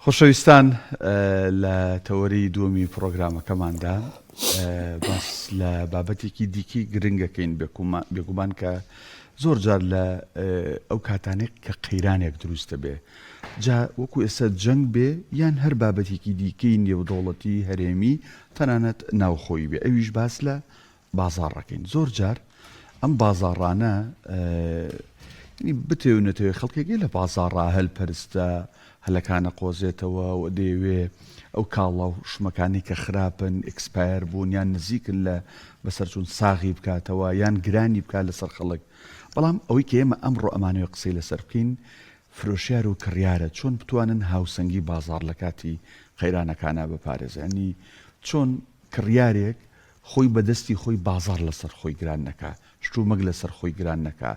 خۆشەویستان لە تەوەری دووەمی پرۆگرامەکەماندا باس لە بابەتێکی دیکی گرنگەکەین بێگومان کە زۆر جار لە ئەو کاتانێک کە قەیرانێک دروستە بێ جا وەکو ئێستا جەنگ بێ یان هەر بابەتێکی دیکەی نێودەوڵەتی هەرێمی تەنانەت ناوخۆی بێ ئەویش باس لە بازاڕەکەین. زۆر جار ئەم بازاڕانە بتێونەتەوە خەڵکێکی لە بازاڕا هەلپەرستە هەلەکانە قۆزێتەوە و دەیەوێ ئەو کاڵە و شمەکانی کە خراپن ئەکسپایر بوون یان نزیکن لە بەسەرچوون ساغی بکاتەوە یان گرانی بکات لەسەر خەڵک. بەڵام ئەوەی کە ئێمە ئەمڕۆ ئەمانەوە قسەی لەسەر بکەین فرۆشیار و کڕیارە چۆن بتوانن هاوسەنگی بازار لە کاتی قەیرانەکانە بپارێزن. ینی چۆن کڕیارێک خۆی بەدەستی خۆی بازار لەسەر خۆی گران نەکا، شتومەک لەسەر خۆی گران نەکا،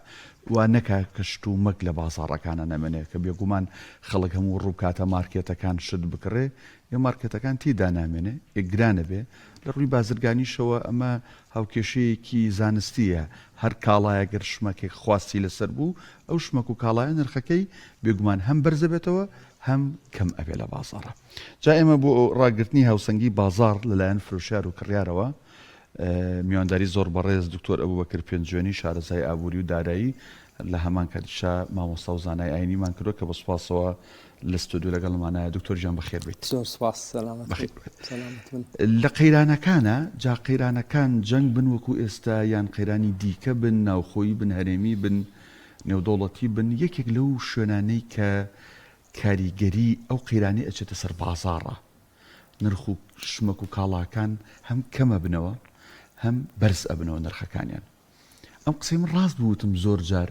وا نەکا کە شتومەک لە بازاڕەکانە نەمێنێ کە بێگومان خەڵک هەموو ڕووکاتە مارکێتەکان شت بکڕێ یا مارکێتەکان تێدا نامێنێ گرانە بێ. لە ڕووی بازرگانیشەوە ئەمە هاوکێشەیەکی زانستیە. هەر کاڵایەگەر شمەکێک خواستی لەسەر بوو ئەو شمەک و کاڵایە نرخەکەی بێگومان هەم بەرزە بێتەوە هەم کەم ئەبێ لە بازاڕە. جا ئێمە بۆ ڕاگررتنی هاوسەنگی بازار لەلایەن فرۆشیار و کڕیارەوە میوانداری زۆر بەڕێز دکتۆر ئەبوبەکر پێنجوێنی شارەزای ئابووری و دارایی لە هەمان کاتیشا مامۆستا و زانای ئاینیمان کردووە کە بە سوپاسەوە لە ستودیۆ لەگەڵمانایە. دکتۆر گیان بەخێر بیت. لە قەیرانەکانە جا قەیرانەکان جەنگ بن وەکو ئێستا یان قەیرانی دیکە بن ناوخۆیی بن هەرێمی بن نێودەوڵەتی بن یەکێک لەو شوێنانەی کە کاریگەری ئەو قەیرانی ئەچێتە سەر بازاڕە. نرخ و شمەک و کاڵاکان هەم کەمە بنەوە هەم بەرز ئەبنەوە نرخەکانیان. ئەم قسەی من ڕاست بوتم زۆر جار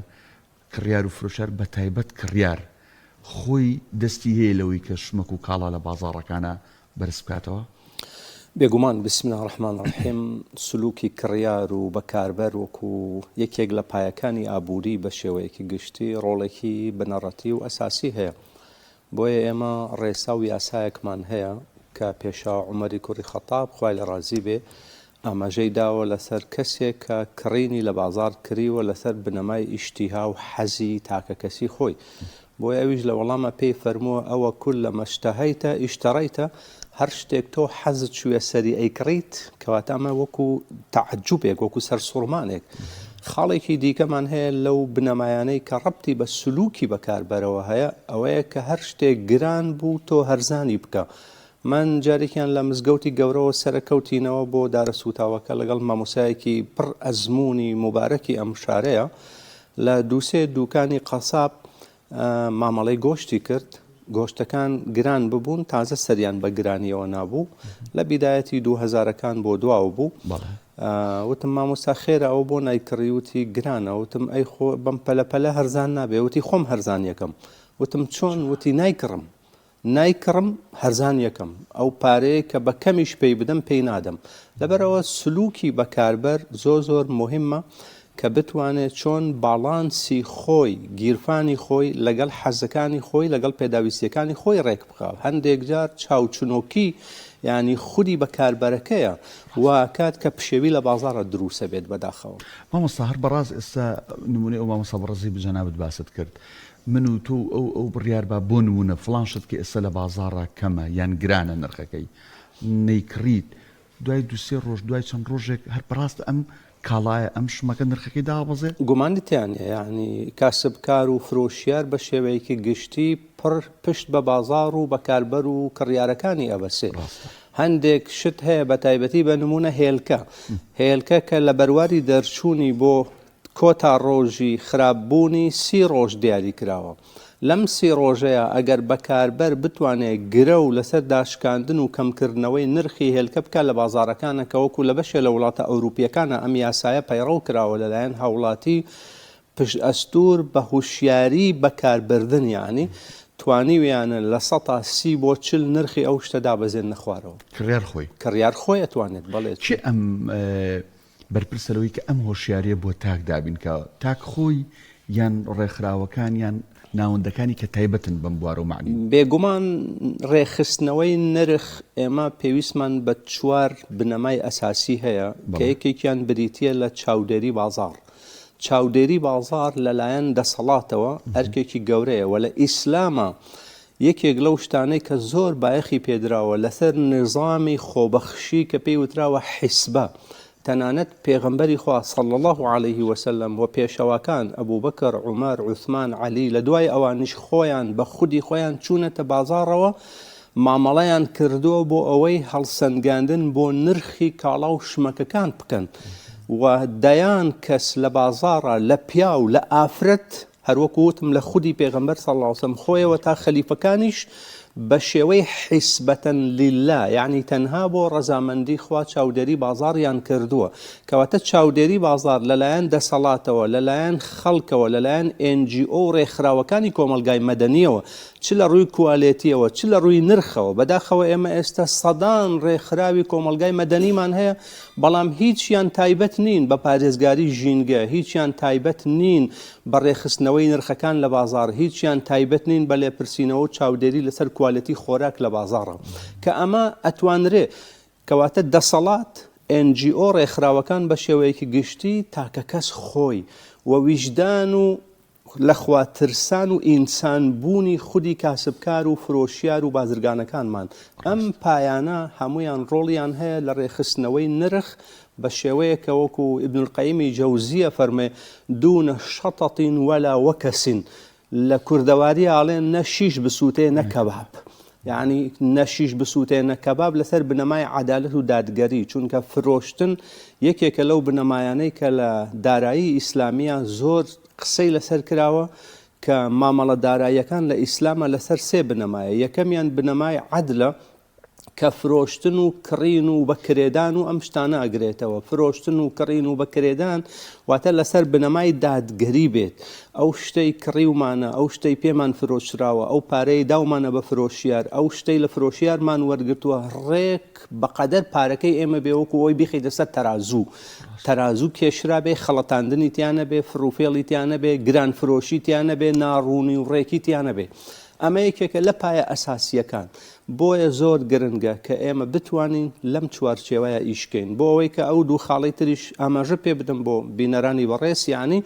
کڕیار و فرۆشار بە تایبەت کڕیار خۆی دەستی هەیە لەوەی کە شمەک و کاڵا لە بازاڕەکانە بەرز بکاتەوە. بێگومان بسم الله الرحمن الرحیم سلوکی کڕیار و بەکاربەر وەکو یەکێک لە پایەکانی ئابووری بە شێوەیەکی گشتی ڕۆڵێکی بنەڕەتی و ئەساسی هەیە. بۆیە ئێمە ڕێسا و یاسایەکمان هەیە کە پێشا عومەری کوڕی خەتاب خوای لە ڕازی بێ ئاماژەی داوە لەسەر کەسێک کە کڕینی لە بازار کردیوە لەسەر بنەمای ئیشتیها و حەزی تاکە کەسی خۆی. بۆیە ئەویش لە وەڵامە پێی فەرمووە ئەوە کول لە مەشتەهەیتە ئیشتەڕەیتە هەر شتێک تۆ حەزت شوێ سەری ئەیکڕیت کەواتە ئەمە وەکو تەعەجوبێک وەکو سەرسوڕمانێک. خاڵێکی دیکەمان هەیە لەو بنەمایانەی کە ڕەبتی بە سلوکی بەکاربەرەوە هەیە ئەوەیە کە هەر شتێک گران بوو تۆ هەرزانی بکە. من جارێکیان لە مزگەوتی گەورەوە سەرکەوتینەوە بۆ دارە سوتاوەکە لەگەڵ مامۆسایەکی پڕ ئەزمموی مبارەکی ئەم شارەیە لە دووسێ دوکانی قەساب مامەڵەی گۆشتی کرد. گۆشتەکان گران ببوون تازە سەریان بە گرانیەوە نابوو لە بیدایەتی 2000ەکان بۆ دواوە بوو. وتم مامۆستا خێرە ئەو بۆ نایکڕیوتی گرانە. وتم ئەی خۆ بەم پەلەپەلە هەرزان نابێ. وتی خۆم هەرزان یەکەم. وتم چۆن؟ وتی نایکڕم هەرزان یەکەم. ئەو پارەیە کە بە کەمیش پێی بدەم پێی نادەم. لەبەرەوە سلوکی بەکاربەر زۆر مهمە کە بتوانێت چۆن باڵانسی خۆی گیرفانی خۆی لەگەڵ حەزەکانی خۆی لەگەڵ پێداویستیەکانی خۆی ڕێک بخە. هەندێک جار چاوچنۆکی ینی خودی بەکاربەرەکەیە واکات کە پشێوی لە بازاڕە دروسە بێت بەداخەوە. مامۆستا هەر بەڕاست ئێستا نمونەی ئەو مامۆستا بەڕێزی بجەنابەت باست کرد. من و تۆ ئەو بڕیار بە بۆ نمونە فڵانشت کە ئێستا لە بازاڕە کەمە یان گرانە نرخەکەی نەیکڕیت دوای دوسێ ڕۆژ دوای چەند ڕۆژێک هەر بەڕاست ئەم کاڵایە ئەم شمەکە نرخەکەی دابەزێ؟ گومانتیانە یعنی کاسبکار و فرۆشیار بە شێوەیەکی گشتی پشت بە بازار و بەکاربەر و کڕیارەکانی ئەبەسێ. هەندێک شت هەیە بە تایبەتی بە نمونە هێلکە کە لە بەرواری دەرچوونی بۆ کۆتا ڕۆژی خراپبوونی 30 ڕۆژ دیاری کراوە. لەم 30 ڕۆژەیە ئەگەر بەکاربەر بتوانێت گرە و لەسەر داشکاندن و کەمکردنەوەی نرخی هێلکە بکە لە بازارەکانە کە وەکو لە بەشێ لە وڵاتە ئەوروپیەکانە ئەم یاسایە پەیڕەو کراوە لەلایەن هاوڵاتی پشت ئەستور بە هوشیاری بەکاربردن یعنی توانیویانە لە 130 بۆ 40 نرخی ئەو شتە دابەزێن نەخوارەوە. کڕیار خۆی ئەتوانێت بەڵێ چی ئەم بەرپرسەرەوەی کە ئەم هۆشیاریە بۆ تاک دابینکە تاک خۆی یان ڕێکخراوەکان یان ناوەندەکانی کە تایبەتن بەم بوارە و معنی. بێگومان ڕێخستنەوەی نرخ ئێمە پێویستمان بە 4 بنەمای ئەساسی هەیە کە یەکێکیان بریتیە لە چاودێری بازار. چاودێری بازار لەلایەن دەسەڵاتەوە ئەرکێکی گەورەیە و لە ئیسلامە یەکێک لەو شتانەی کە زۆر بایەخی پێدراوە لەسەر نظامی خۆبەخشی کە پێی وتراوە حیسبە، تەنانەت پێغەمبەری خوا صلی الله عليه وسلم و پێشەواکان ئەبوو بەکر، عومەر، عوسمان، عەلی لە دوای ئەوانیش خۆیان بە خودی خۆیان چوونەتە بازاڕەوە، مامەڵەیان کردووە بۆ ئەوەی هەڵسەنگاندن بۆ نرخی کاڵا و شمەکەکان بکەن و دەیان کەس لە بازاڕە لە پیا و لە ئافرەت هەروەکو وتم لە خودی پێغەمبەر صلی الله علیه وسلم خۆیەوە تا خەلیفەکانیش بە شێوەی حیسبەتەن لله، یعنی تەنها بۆ ڕەزامەندی خوا چاودێری بازاڕیان کردووە، کەواتە چاودێری بازار لەلایەن دەسەڵاتەوە، لەلایەن خەڵکەوە، لەلایەن NGO و ڕێکخراوەکانی کۆمەلگای مەدەنیەوە، چ لە ڕووی کوالێتیەوە چ لە ڕووی نرخەوە. بەداخەوە ئێمە ئێستا سەدان ڕێکخراوی کۆمەلگای مەدەنیمان هەیە، بەڵام هیچیان تایبەت نین بە پارێزگاری ژینگە، هیچیان تایبەت نین بە ڕێخستنەوەی نرخەکان لە بازار، هیچیان تایبەت نین بە لێپرسینەوە و چاودێری لەسەر کوالەتی خۆراک لە بازاڕە، کە ئەمە ئەتوانرێ کەواتە دەسەڵات NGO ڕێکخراوەکان بە شێوەیەکی گشتی تاکە کەس خۆی و ویژدان و لەخوا ترسان و ئینسان بوونی خودی کاسبکار و فرۆشیار و بازرگانەکانمان ئەم پایانە هەمویان ڕۆڵیان هەیە لە ڕێخستنەوەی نرخ بە شێوەیەکە وەکو ئیبن القەیمی جەوزیە فەرمێ دوونە شەتەتین وەلا وەکەسین، لە کوردەواری ئاڵێن نە شیش بسووتێ نە کەباب، یعنی نەشیش بسووتێنە کەباب لەسەر بنەمای عەدالەت و دادگەری، چونکە فرۆشتن یەکێکە لەو بنەمایانەی کە لە دارایی ئیسلامیە زۆر قسەی لەسەر کراوە کە مامەڵە داراییەکان لە ئیسلامە لەسەر سێ بنەمایە. یەکەمیان بنەمای عەدلە کە فرۆشتن و کڕین و بەکرێدان و ئەم شتانە ئەگرێتەوە. فرۆشتن و کڕین و بەکرێدان واتە لەسەر بنەمای دادگەری بێت، ئەو شتەی کڕیومانە، ئەو شتەی پێمان فرۆشراوە، ئەو پارەی داومانە بە فرۆشیار، ئەو شتەی لە فرۆشیارمان وەرگرتووە ڕێک بەقەدەر پارەکەی ئێمە بێ وەکو ئەوی بخیتە سەر تەرازوو، تەرازوو کێشرا بێ، خەڵەتاندنی تیانە بێ، فروفێڵی تیانە بێ، گران فرۆشی تیانە بێ، ناڕوونی و ڕێکی تیانە بێ. ئەمە یەکێکە لە پایە ئەساسیەکان. بۆیە زۆر گرنگە کە ئێمە بتوانین لەم چوارچێوەیە ئیشکەین، بۆ ئەوەی کە ئەو دوو خاڵی تریش ئاماژە پێ بدەم بۆ بینەرانی بەڕێز. یعنی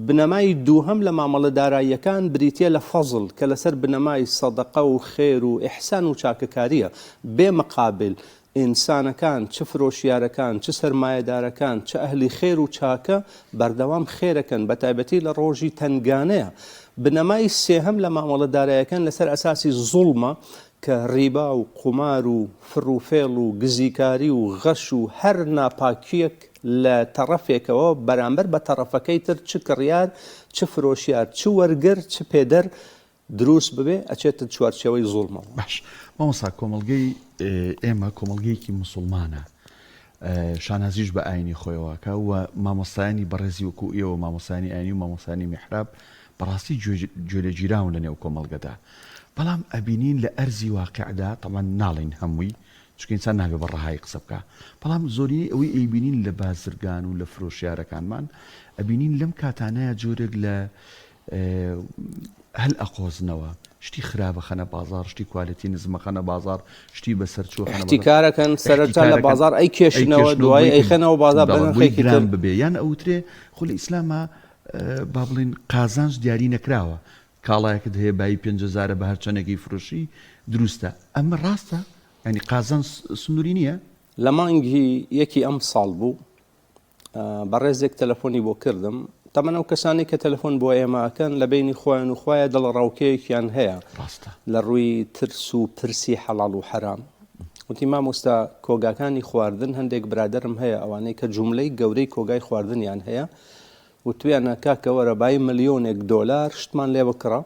بنەمای دووهەم لە مامەڵە داراییەکان بریتە لە فەزڵ کە لەسەر بنەمای سەدەقە و خێر و ئیحسان و چاکەکاریە، بێ مەقابل ئینسانەکان چ فرۆشیارەکان چ سەرمایەدارەکان چ ئەهلی خێر و چاکە بەردەوام خێرەکەن، بە تایبەتی لە ڕۆژی تەنگانەیە. بنەمای سێهەم لە مامەڵە داراییەکان لەسەر ئەساسی زوڵمە کە ڕیبا و قومار و فروفێڵ و گزیکاری و غەش و هەر ناپاکیەک لە تەڕەفێکەوە بەرامبەر بە تەڕەفەکەی تر چ کڕیار چ فرۆشیار چ وەرگەر چ پێدەر دروست ببێ ئەچێتە چوارچێوەی زوڵمەوە. باش مامۆستا کۆمەڵگەی ئێمە کۆمەڵگەیەکی موسڵمانە، شانازیش بە ئاینی خۆیەوەکە و مامۆستایانی بەڕێزی وەکو ئێوە مامۆستانی ئاینی و مامۆستانی میحراب بەڕاستی گوێ لە گیراون لە نێو کۆمەڵگەدا، بەڵام ئەبینین لە ئەرزی واقعدا تەمان ناڵین هەمووی چونکە ئینسان نابێ بە ڕەهای قسە بکە، بەڵام زۆرینەی ئەوەی ئەیبینین لە بازرگان و لە فرۆشیارەکانمان ئەبینین لەم کاتانەیە جۆرێک لە هەل ئەقۆزنەوە، شتی خراپە خەنە بازار، شتی کوالەتی نزمە خەنە بازار، شتی بەسەر چۆ احتیکارەکەن سەرەتا لە بازار ئەی کێشنەوە دوای ئەیخەنەوە بازار بەنرخێکی گران ببێ، یان ئەوترێ خۆ لە ئیسلامە با بڵین قازانج دیاری نەکراوە، کاڵایەکت هەیە بای 5,000 بە هەر چەندێکی فرۆشی دروستە. ئەمە ڕاستە؟ ینی قازان سنووری نییە؟ لە مانگی یەکی ئەم ساڵ بوو بەڕێزێک تەلەفۆنی بۆ کردم، تەمەنە ئەو کەسانی کە تەلەفۆن بۆ ئێمەکەن لە بینی خۆیان و خۆیان دڵ ڕاوکەیەکیان هەیە لە ڕووی ترس و پرسی حەڵاڵ و حەرام. وتی مامۆستا کۆگاکانی خواردن هەندێک برادرم هەیە ئەوانەی کە جوملەی گەورەی کۆگای خواردنیان هەیە، وتویانە کاکە وەرە بای $1,000,000 شتمان لێ بکڕە،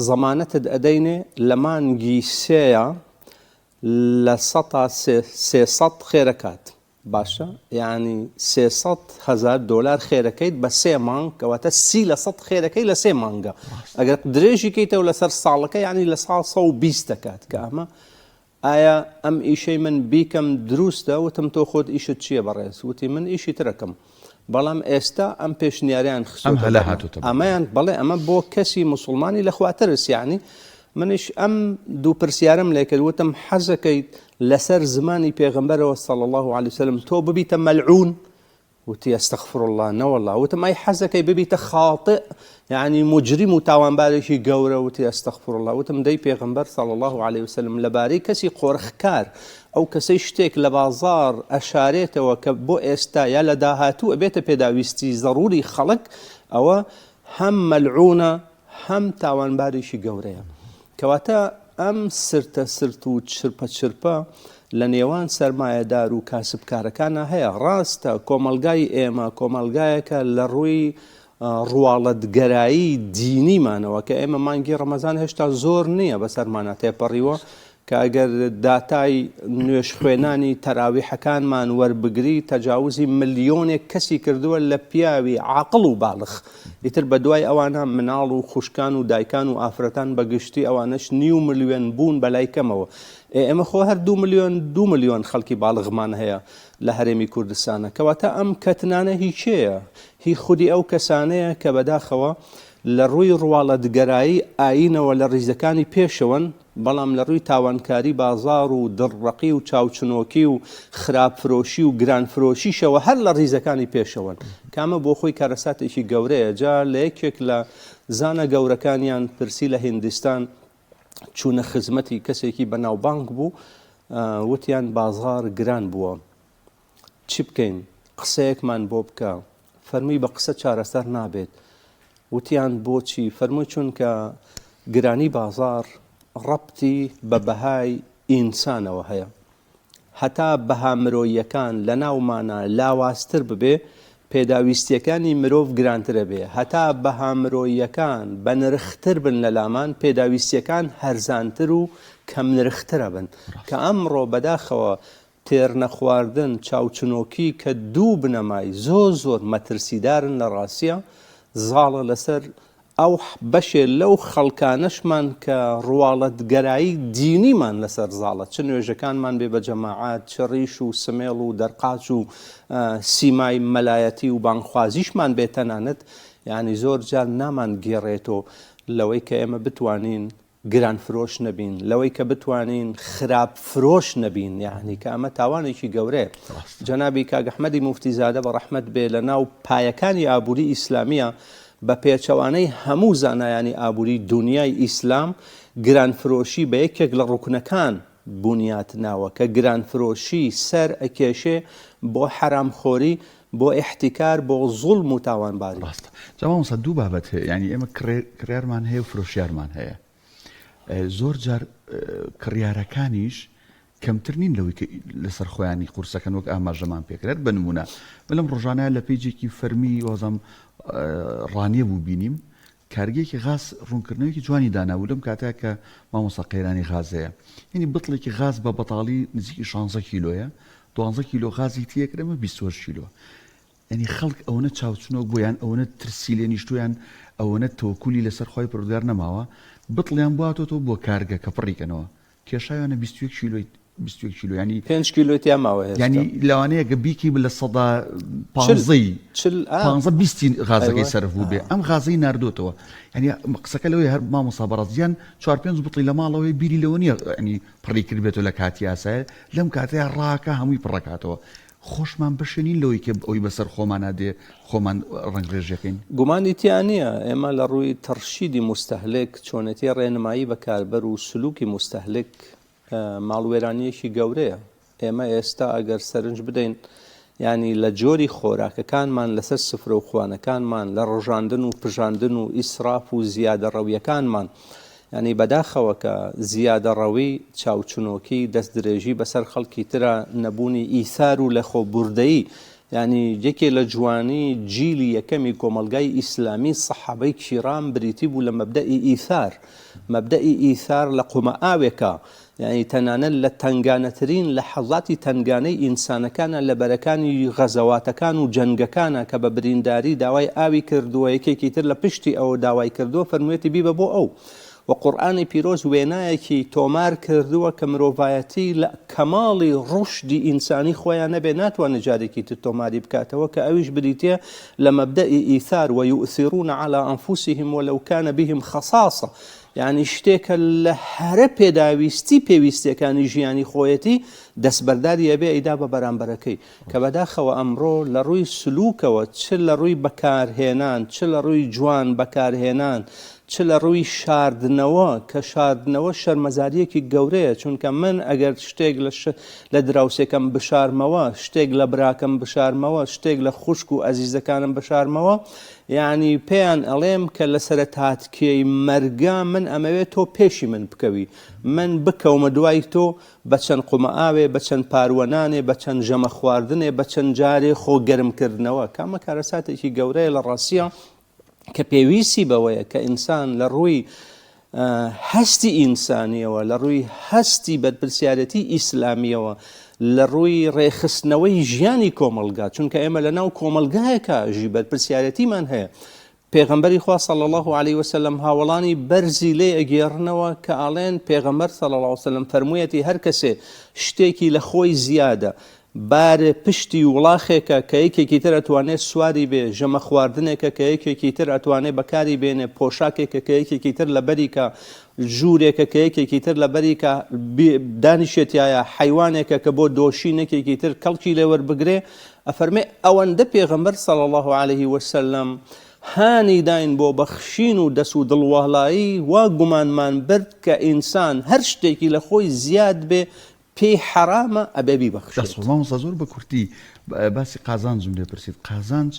زەمانەتت ئەدەینێ لە مانگی سێیە لە 300 خێرەکات. باشە، یعنی $300,000 خێرەکەیت بە 3 مانگ، کەواتە 30% خێرەکەی لە 3 مانگە. ئەگەر درێژی کەیتەوە لەسەر ساڵەکە یعنی لە ساڵ 120 دەکات. کە ئەمە ئایا ئەم ئیشەی من بیکەم دروستە؟ وتم تۆ خۆت ئیشت چییە بەڕێز؟ وتی من ئیشی ترەکەم، بەڵام ئێستا ئەم پێشنیاریان ئەمەیان بەڵێ ئەمە بۆ کەسی موسڵمانی لە خواترس. یعنی منش ئەم دوو پرسیارم لێکرد، وتم حەزەکەیت لەسەر زمانی پێغەمبەرەوە صلی الله عليه وسلم تۆ ببیتە مەلعون؟ وتي استغفر الله نوالله وتم أي حزك ببيت خاطئ يعني مجرم وتاوان بارشي قورة وتي استغفر الله وتم دي بيغمبر صلى الله عليه وسلم لباري كسي قورخكار أو كسي شتيك لبازار أشاريته وكبو إستا يا لداهاتو بيت بيداويستي ضروري خلق أو هم ملعونة هم تاوان بارشي قورة كواتا أم سرتو تشربا لە نێوان سەرمایەدار و کاسبکارەکانە هەیە ڕاستە کۆمەلگای ئێمە کۆمەلگایەکە لە ڕووی ڕواڵەتگەرایی دینیمانەوە کە ئێمە مانگی ڕەمەزان هێشتا زۆر نییە بەسەرمانە تێپەڕیوە کە ئەگەر داتای نوێش خوێنانی تەراویحەکانمان وەربگری تەجاوزی ملیۆنێک کەسی کردووە لە پیاوی عاقڵ و باڵغ ئیتر بە دوای ئەوانە مناڵ و خوشکان و دایکان و ئافرەتان بەگشتی ئەوانەش 9 ملیۆن بوون بەلای کەمەوە ئێمە خۆ هەر 2 ملیۆن خەڵکی باڵغمان هەیە لە هەرێمی کوردستانە کەواتە ئەم کەتنانە هیچەیە هی خودی ئەو کەسانەیە کە بەداخەوە لە ڕووی ڕواڵەتگەرایی ئاینەوە لە ڕیزەکانی پێشەوەن بەڵام لە ڕووی تاوانکاری بازار و دڕڕەقی و چاوچنۆکی و خراپفرۆشی و گرانفرۆشیشەوە هەر لە ڕیزەکانی پێشەوەن کامە بۆ خۆی کارەساتێکی گەورەیە جا لە یەکێک لە زانە گەورەکانیان پرسی لە هیندستان چوونە خزمەتی کەسێکی بەناوبانگ بوو وتیان بازار گران بووە چی بکەین قسەیەکمان بۆ بکە فەرمووی بە قسە چارەسەر نابێت وتیان بۆچی فەرمووی چونکە گرانی بازار ڕەبتی بە بەهای ئینسانەوە هەیە هەتا بەها مرۆییەکان لە ناومانە لاواستر ببێ پێداویستیەکانی مرۆڤ گرانترە بێ هەتا بەها مرۆییەکان بە نرختر بن لە لامان پێداویستیەکان هەرزانتر و کەم نرخترە بن کە ئەمڕۆ بەداخەوە تێر نەخواردن چاوچنۆکی کە دوو بنەمای زۆر مەترسیدارن لە ڕاستیە زاڵە لەسەر ئەو بەشێ لەو خەڵکانەشمان کە ڕواڵەتگەرایی دینیمان لەسەر زاڵە چ نوێژەکانمان بێ بە جەماعات چ ڕیش و سمێڵ و دەرقاچ و سیمای مەلایەتی و بانخوازیشمان بێ تەنانەت یعنی زۆر جار نامان گێڕێتەوە لەوەی کە ئێمە بتوانین گران فرۆش نەبین لەوەی کە بتوانین خراپ فرۆش نەبین یعنی کە ئەمە تاوانێکی گەورەیە جەنابی کاک ئەحمەدی موفتیزادە بە ڕەحمەت بێ لە ناو پایەکانی ئابووری ئیسلامیە بە پێچەوانەی هەموو زانایانی ئابووری دنیای ئیسلام گرانفرۆشی بە یەکێک لە ڕوکنەکان بوونیات ناوە کە گرانفرۆشی سەر ئەکێشێ بۆ حرامخۆری بۆ احتیکار بۆ زوڵم و تاوانباری جەمامۆستا دوو بابەت هەیە ینی ئێمە کڕیارمان هەیە و فرۆشیارمان هەیە زۆر جار کڕیارەکانیش کەمتر نین لەوەی کە لەسەر خۆیانی قورسەکەن وەک ئاماژەمان پێکرێت بە نمونە بەلەم ڕۆژانەیە لە پێیجێکی فەرمی وەزەم ڕانیە بوو بینیم کارگەیەکی غاز ڕوونکردنەوەیکی جوانی داناوو لەم کاتە کە مامۆستا قەیرانی غازەیە یعنی بڵێکی غاز بە بەتاڵی نزیکی 16 کیلۆیە 12 کیلۆ غازی تێکرەمە 28 کیلۆ ینی خەڵک ئەوەنە چاوچنەوە بۆیان ئەوەنە ترسی لێ نیشتویان ئەوەنە تەوەکولی لەسەر خۆی پروردگار نەماوە بڵیان بواتەوە بۆ کارگە کە پڕیکەنەوە کێشایانە 21 کیلو ینی 5 کیلۆ تیاماوە ینی لەوانەیە گە بیکی بە لە 150 غازەکەی سەرف بوو بێ ئەم غازەی ناردۆتەوە ینی قسەکە لەوەی هەر مامۆستا بەڕازیان 4-5 بڵی لە ماڵەوەی بیری لەوە نییە ینی پڕی کرد بێتەوە لە کاتی ئاسایە لەم کاتەیە ڕاکە هەمووی پڕەکاتەوە خۆشمان بشێنین لەوەی کە ئەوی بەسەر خۆمانە دێ خۆمان ڕنگڕێژەکەین گومانی تیان نییە ئێمە لە ڕووی تەرشیدی مستەهلک چۆنێتی ڕێنمایی بەکاربەر و سلوکی مستەهلک ماڵوێرانیەکی گەورەیە ئێمە ئێستا ئەگەر سەرنج بدەین ینی لە جۆری خۆراکەکانمان لەسەر سفرە و خوانەکانمان لە ڕۆژاندن و پژاندن و ئیسراف و زیادە ڕەویەکانمان ینی بەداخەوە کە زیادە ڕەوی چاوچنۆکی دەست درێژی بەسەر خەڵکی ترە نەبوونی ئیثار و لە خۆبوردەیی ینی یەکێ لە جوانی جیلی یەکەمی کۆمەلگای ئیسلامی سەحابەی کیرام بریتی بوو لە مەبدەئی ئیثار لە قومە ئاوێکە یعنی تەنانەت لە تەنگانەترین لە حەڵاتی تەنگانەی ئینسانەکانە لە بەرەکانی غەزەواتەکان و جەنگەکانە کە بە برینداری داوای ئاوی کردووە یەکێکی تر لە پشتی ئەوە داوای کردووە فەرموویەتی بیبە بۆ ئەو و قورئانی پیرۆز وێنایەکی تۆمار کردووە کە مرۆڤایەتی لە کەماڵی ڕوشدی ئینسانی خۆیان نەبێ ناتوانێت جارێکی تر تۆماری بکاتەوە کە ئەویش بریتێ لە مەبدەئی ئیثار ويؤثرون على أنفسهم ولو كان بهم خصاصة یعنی شتێکە لە هەرە پێویستیەکانی ژیانی خۆیەتی دەستبەرداری ئەبێ ئەیدا بە بەرامبەرەکەی کە بەداخەوە ئەمڕۆ لە ڕووی سلووکەوە چ لە ڕووی بەکارهێنان چ لە ڕووی جوان بەکارهێنان چ لە ڕووی شاردنەوە کە شاردنەوە شەرمەزاریەکی گەورەیە چونکە من ئەگەر شتێک لە دراوسێکم بشارمەوە شتێک لە براکەم بشارمەوە شتێک لە خوشک و ئەزیزەکانم بشارمەوە یعنی پێیان ئەڵێم کە لە سەرەتاتکێی مەرگا من ئەمەوێت تۆ پێشی من بکەوی من بکەومە دوای تۆ بە چەند قومە ئاوێ بە چەند پاروەنانێ بە چەند ژەمە خواردنێ بە چەند جارێ خۆگەرمکردنەوە کامە کارەساتێکی گەورەیە لە ڕاستیە کە پێویستی بەوەیە کە ئینسان لە ڕووی هەستی ئینسانیەوە لە ڕووی هەستی بەرپرسیارەتی ئیسلامیەوە لە ڕووی ڕێخستنەوەی ژیانی کۆمەلگا چونکە ئێمە لە ناو کۆمەلگایەکە ژی بەرپرسیارەتیمان هەیە پێغەمبەری خوا صلی الله علیه وسلم هاوڵانی بەرزی لێ ئەگێڕنەوە کە ئاڵێن پێغەمبەر صلی الله علیه وسلم فەرموویەتی هەر کەسێ شتێکی لە خۆی زیادە بارێ پشتی وڵاخێکە کە یەکێکی تر ئەتوانێت سواری بێ ژەمە خواردنێکە کە یەکێکی تر ئەتوانێت بەکاری بێنێ پۆشاکێکە کە یەکێکی تر لە بەریکە ژوورێکە کە یەکێکی تر لە بەریکە دانیشێتیایە حیوانێکە کە بۆ دۆشینێکێکی تر کەڵکی لێوەربگرێ ئەفەرمێ ئەوەندە پێغەمبەر صلی الله علیه وسلم هانی داین بۆ بەخشین و دەست و دڵوەڵایی وا گومانمان برد کە ئینسان هەر شتێکی لە خۆی زیاد بێ پێی حرامە ئەبێبی بەخشێت. دەسڵمامۆستا زۆر بە کورتی باسی قازانجم لێ پرسید قازانج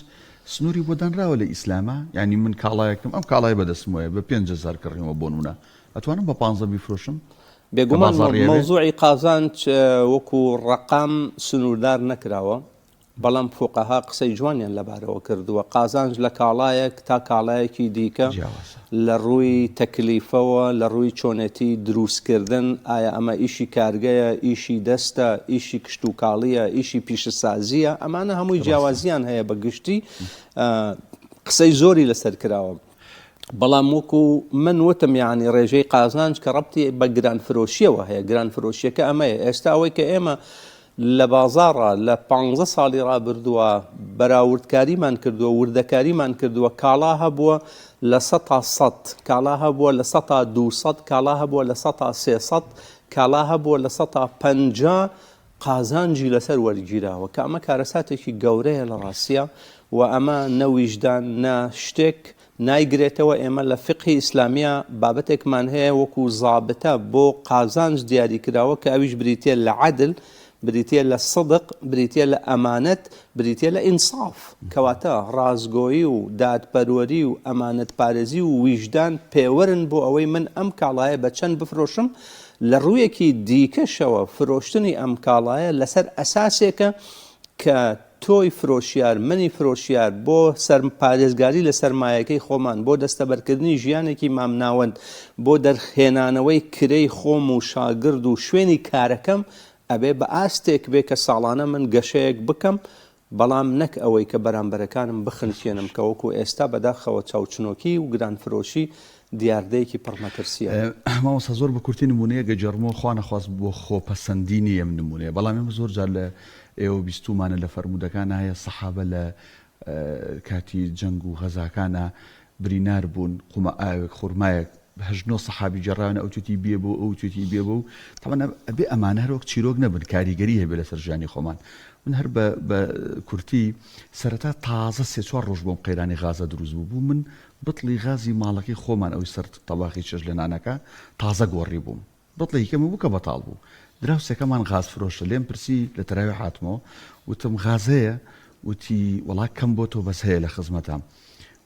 سنووری بۆ دانراوە لە ئیسلامە یعنی من کاڵایەکەم ئەم کاڵای بەدەستم وایە بە 5,000 کڕیمەوە بۆ نمونە ئەتوانم بە 15 بیفرۆشم بێگومان مەوزوعی قازانج وەکو ڕقام سنووردار نەکراوە بەڵام فوقەها قسەی جوانیان لەبارەوە کردووە قازانج لە کاڵایەک تا کاڵایەکی دیکە لە ڕووی تەکلیفەوە لە ڕووی چۆنێتی دروستکردن ئایا ئەمە ئیشی کارگەیە ئیشی دەستە ئیشی کشت و کاڵیە ئیشی پیشەسازیە ئەمانە هەمووی جیاوازیان هەیە بە گشتی قسەی زۆری لەسەر کراوە بەڵام وەکو من وتم یعنی ڕێژەی قازانج کە ڕەبتی بە گرانفرۆشیەوە هەیە گرانفرۆشیەکە ئەمەیە ئێستا ئەوەی کە ئێمە لە بازاڕە لە 15 ساڵی ڕابردووە بەراوردکاریمان کردووە وردەکاریمان کردووە کاڵا هەبووە لە 100 کاڵا هەبووە لە 200 کاڵا هەبووە لە 300 کاڵا هەبووە لە 150 قازانجی لەسەر وەرگیراوە کە ئەمە کارەساتێکی گەورەیە لە ڕاستیە و ئەمە نەویژدان نە شتێک نایگرێتەوە ئێمە لە فقهی ئیسلامیە بابەتێکمان هەیە وەکو زابتە بۆ قازانج دیاری کراوە کە ئەویش بریتێ لە عەدل بریتە لە صدق بریتە لە ئەمانەت بریتە لە ئینساف کەواتە ڕازگۆیی و دادپەروەری و ئەمانەت پارێزی و ویژدان پێوەرن بۆ ئەوەی من ئەم کاڵایە بە چەند بفرۆشم لە ڕوویەکی دیکەشەوە فرۆشتنی ئەم کاڵایە لەسەر ئەساسێکە کە تۆی فرۆشیار منی فرۆشیار بۆ پارێزگاری لە سەرمایەکەی خۆمان بۆ دەستەبەرکردنی ژیانێکی مامناوەند بۆ دەرخێنانەوەی کرەی خۆم و شاگرد و شوێنی کارەکەم ئەبێ بە ئاستێک بێ کە ساڵانە من گەشەیەک بکەم بەڵام نەک ئەوەی کە بەرامبەرەکانم بخنچێنم کە وەکو ئێستا بەداخەوە چاوچنۆکی و گرانفرۆشی دیاردەیەکی پڕمەترسیە مامۆستا زۆر بە کورتی نمونەیە گەجەرمۆ خوا نەخواست بۆ خۆپەسەندینی ئەم نمونەیە بەڵام ئێمە زۆر جار لە ئێوە بیستومانە لە فەرمودەکان هەیە سەحابە لە کاتی جەنگ و غەزاکانە برینار بوون قومە ئاوێک خورمایەک هەژنۆ سەحابی جێڕاوێنە ئەو توێتی بێ بوو ئەو توێتی بێ بوو تەمەنە ئەبێ ئەمانە هەرۆک چیرۆک نەبن کاریگەری هەبێ لەسەر ژیانی خۆمان من هەر بە کورتی سەرەتا تازە 3-4 ڕۆژ بۆم قەیرانی غازە دروست بوو من بتڵی غازی ماڵەکەی خۆمان ئەوی سەر تەباخی چێژ لە نانەکە تازە گۆڕی بووم بتڵی یەکەمە بوو کە بەتاڵ بوو دراوسێکەمان غاز فرۆشە لێم پرسی لە تەراوی هاتمەوە وتم غازەیە وتی وڵا کەم بۆ تۆ بەس هەیە لە خزمەتام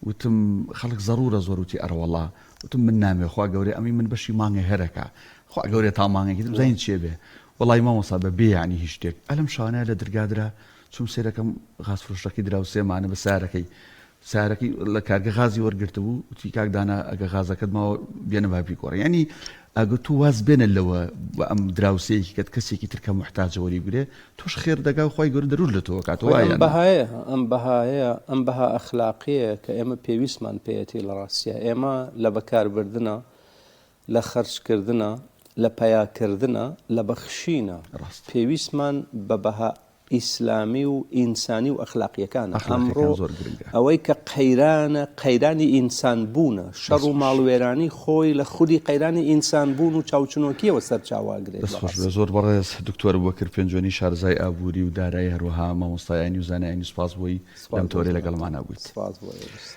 وتم خەڵک زەڕورە زۆر وتی ئەرەوەڵا وتم من نامێ خوا گەورەی ئەمی من بەشی مانگە هەرەکە خوا گەورەی تا مانگێکی تر زین چێ بێ وڵای مامۆستا بە بێ یعنی هیچ شتێک ئەلم شانەیە لە دەرگادرا چوم سێرەکەم غاز فرۆشەکەی دراوسێمانە بە سارەکەی لە کارگە غازی وەرگرتە بوو وتی کاکدانا ئەگە غازەکەت ماوە بێنە باپی کۆڕ یعنی ئەگە تو واز بێنە لەوە بە ئەم دراوسەیەکی کەت کەسێکی ترکە محتاجە وەریگرێ تۆش خێر دەگا و خۆی گەورە دەرور لە تۆ کاتەوە ئەم بەها ئەخلاقیە کە ئێمە پێویستمان پێەتی لە ڕاستیە ئێمە لە بەکاربردنە لە خەرجکردنە لە پەیاکردنە لە بەخشینە پێویستمان بە بەها ئیسلامی و ئینسانی و ئەخلاقیەکانە ئەخلاقیەکان ئەمڕۆ زۆر گرنگە. ئەوەی کە قەیرانی ئینسان بوونە شەڕ و ماڵوێرانی خۆی لە خودی قەیرانی ئینسان بوون و چاوچنۆکیەوە سەرچاواگرێت. دەستخۆش بێ. زۆر بەڕێز دکتۆر بوبەکر پێنجۆنی شارزای ئابووری و دارایی هەروەها مامۆستایانی و زانایانی سوپاس بۆی لەم تۆرەی لەگەڵمان بوویت.